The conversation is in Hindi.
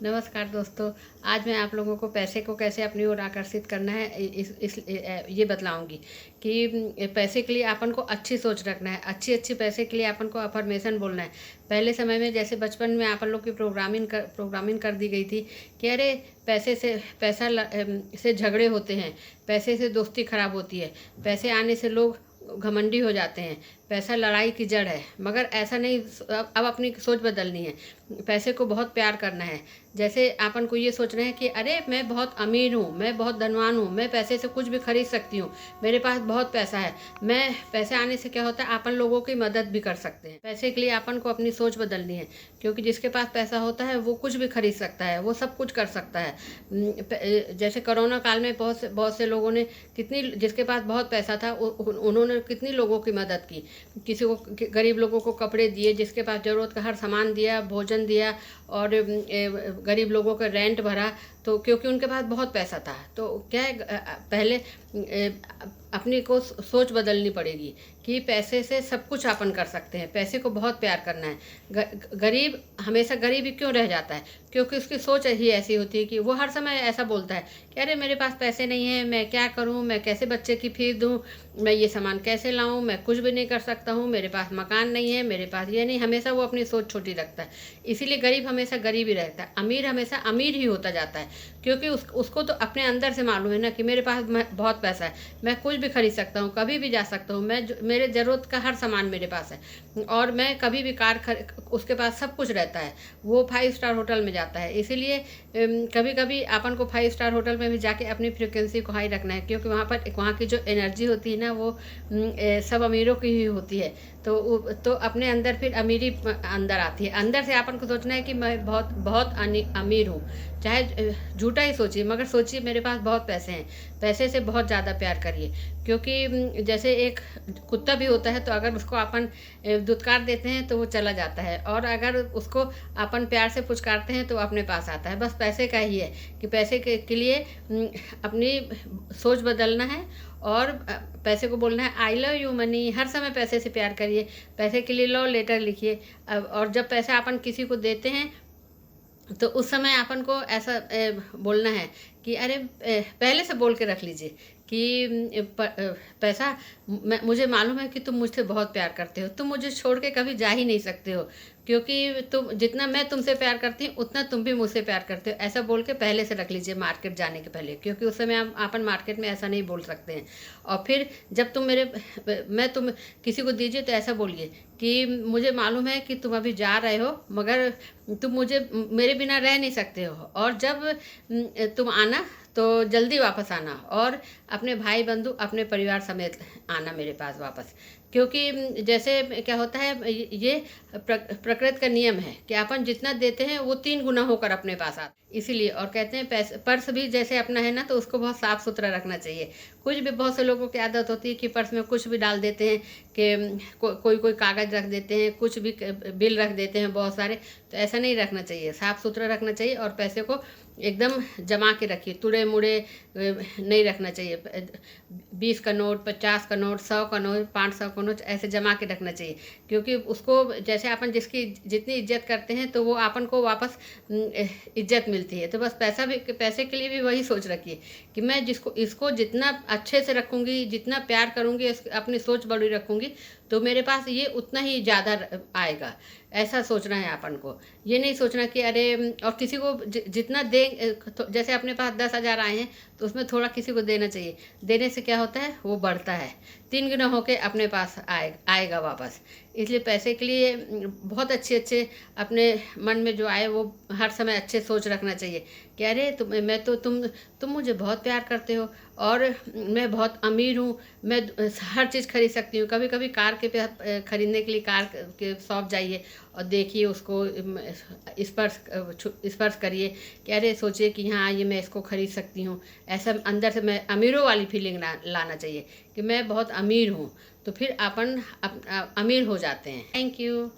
नमस्कार दोस्तों। आज मैं आप लोगों को पैसे को कैसे अपनी ओर आकर्षित करना है ये बतलाऊंगी कि पैसे के लिए अपन को अच्छी सोच रखना है। अच्छी पैसे के लिए अपन को अफर्मेशन बोलना है। पहले समय में जैसे बचपन में अपन लोग की प्रोग्रामिंग कर दी गई थी कि अरे से झगड़े होते हैं, पैसे से दोस्ती खराब होती है, पैसे आने से लोग घमंडी हो जाते हैं, पैसा लड़ाई की जड़ है। मगर ऐसा नहीं। अब अपनी सोच बदलनी है। पैसे को बहुत प्यार करना है। जैसे अपन को ये सोचना है कि अरे मैं बहुत अमीर हूँ, मैं बहुत धनवान हूँ, मैं पैसे से कुछ भी खरीद सकती हूँ, मेरे पास बहुत पैसा है। मैं पैसे आने से क्या होता है, अपन लोगों की मदद भी कर सकते हैं। पैसे के लिए अपन को अपनी सोच बदलनी है, क्योंकि जिसके पास पैसा होता है वो कुछ भी खरीद सकता है, वो सब कुछ कर सकता है। जैसे कोरोना काल में बहुत से लोगों ने जिसके पास बहुत पैसा था उन्होंने कितनी लोगों की मदद की। किसी को गरीब लोगों को कपड़े दिए, जिसके पास ज़रूरत का हर सामान दिया, भोजन दिया, और गरीब लोगों का रेंट भरा। तो क्योंकि उनके पास बहुत पैसा था। तो क्या है, पहले अपनी को सोच बदलनी पड़ेगी कि पैसे से सब कुछ अपन कर सकते हैं। पैसे को बहुत प्यार करना है। गरीब हमेशा गरीब ही क्यों रह जाता है? क्योंकि उसकी सोच ही ऐसी होती है कि वो हर समय ऐसा बोलता है कि अरे मेरे पास पैसे नहीं है, मैं क्या करूं, मैं कैसे बच्चे की फीस दूं, मैं ये सामान कैसे लाऊं, मैं कुछ भी नहीं कर सकता हूं, मेरे पास मकान नहीं है, मेरे पास ये नहीं। हमेशा वो अपनी सोच छोटी रखता है। इसीलिए गरीब हमेशा गरीब ही रहता है, अमीर हमेशा अमीर ही होता जाता है। क्योंकि उसको तो अपने अंदर से मालूम है ना कि मेरे पास बहुत पैसा है, मैं कुछ भी खरीद सकता हूँ, कभी भी जा सकता हूँ, मेरे ज़रूरत का हर सामान मेरे पास है, और मैं कभी भी उसके पास सब कुछ रहता है। वो 5 स्टार होटल में जाता है। इसीलिए कभी कभी अपन को 5 स्टार होटल में भी जाके अपनी फ्रिक्वेंसी को हाई रखना है, क्योंकि वहाँ की जो एनर्जी होती है ना, वो सब अमीरों की ही होती है। तो अपने अंदर फिर अमीरी अंदर आती है। अंदर से अपन को सोचना है कि मैं बहुत बहुत अमीर हूँ। चाहे झूठा ही सोचिए, मगर सोचिए मेरे पास बहुत पैसे हैं। पैसे से बहुत ज़्यादा प्यार करिए, क्योंकि जैसे एक कुत्ता भी होता है, तो अगर उसको अपन दुत्कार देते हैं तो वो चला जाता है, और अगर उसको अपन प्यार से पुचकारते हैं तो अपने पास आता है। बस पैसे का ही है कि पैसे के लिए अपनी सोच बदलना है, और पैसे को बोलना है आई लव यू मनी। हर समय पैसे से प्यार करिए, पैसे के लिए लव लेटर लिखिए। और जब पैसा अपन किसी को देते हैं तो उस समय अपन को ऐसा बोलना है कि अरे पहले से बोल के रख लीजिए कि पैसा, मुझे मालूम है कि तुम मुझसे बहुत प्यार करते हो, तुम मुझे छोड़ के कभी जा ही नहीं सकते हो, क्योंकि तुम जितना मैं तुमसे प्यार करती हूँ उतना तुम भी मुझसे प्यार करते हो। ऐसा बोल के पहले से रख लीजिए मार्केट जाने के पहले, क्योंकि उस समय अपन मार्केट में ऐसा नहीं बोल सकते हैं। और फिर जब तुम किसी को दीजिए तो ऐसा बोलिए कि मुझे मालूम है कि तुम अभी जा रहे हो, मगर तुम मेरे बिना रह नहीं सकते हो, और जब तुम आना तो जल्दी वापस आना, और अपने भाई बंधु अपने परिवार समेत आना मेरे पास वापस। क्योंकि जैसे क्या होता है, ये प्रकृति का नियम है कि अपन जितना देते हैं वो 3 गुना होकर अपने पास आता है। इसीलिए, और कहते हैं पर्स भी जैसे अपना है ना, तो उसको बहुत साफ सुथरा रखना चाहिए। कुछ भी, बहुत से लोगों की आदत होती है कि पर्स में कुछ भी डाल देते हैं, कि कोई कागज़ रख देते हैं, कुछ भी बिल रख देते हैं बहुत सारे। तो ऐसा नहीं रखना चाहिए, साफ़ सुथरा रखना चाहिए, और पैसे को एकदम जमा के रखिए, तुड़े मुड़े नहीं रखना चाहिए। 20 का नोट, 50 का नोट, 100 का नोट, 500 का नोट ऐसे जमा के रखना चाहिए। क्योंकि उसको जैसे अपन जिसकी जितनी इज्जत करते हैं तो वो अपन को वापस इज्जत मिलती है। तो बस पैसे के लिए भी वही सोच रखिए कि मैं इसको जितना अच्छे से रखूँगी, जितना प्यार करूँगी, अपनी सोच बड़ी रखूँगी, तो मेरे पास ये उतना ही ज़्यादा आएगा। ऐसा सोचना है अपन को। ये नहीं सोचना कि अरे, और किसी को जितना दे, जैसे अपने पास 10,000 आए हैं तो उसमें थोड़ा किसी को देना चाहिए। देने से क्या होता है, वो बढ़ता है, 3 गुना होके अपने पास आएगा वापस। इसलिए पैसे के लिए बहुत अच्छे अपने मन में जो आए वो हर समय अच्छे सोच रखना चाहिए कि अरे तुम मुझे बहुत प्यार करते हो, और मैं बहुत अमीर हूँ, मैं हर चीज़ खरीद सकती हूँ। कभी कभी कार के खरीदने के लिए कार के शॉप जाइए और देखिए उसको, स्पर्श करिए कि अरे सोचिए कि हाँ ये मैं इसको खरीद सकती हूँ। ऐसा अंदर से मैं अमीरों वाली फीलिंग लाना चाहिए कि मैं बहुत अमीर हूँ, तो फिर अपन अमीर हो जाते हैं। Thank you.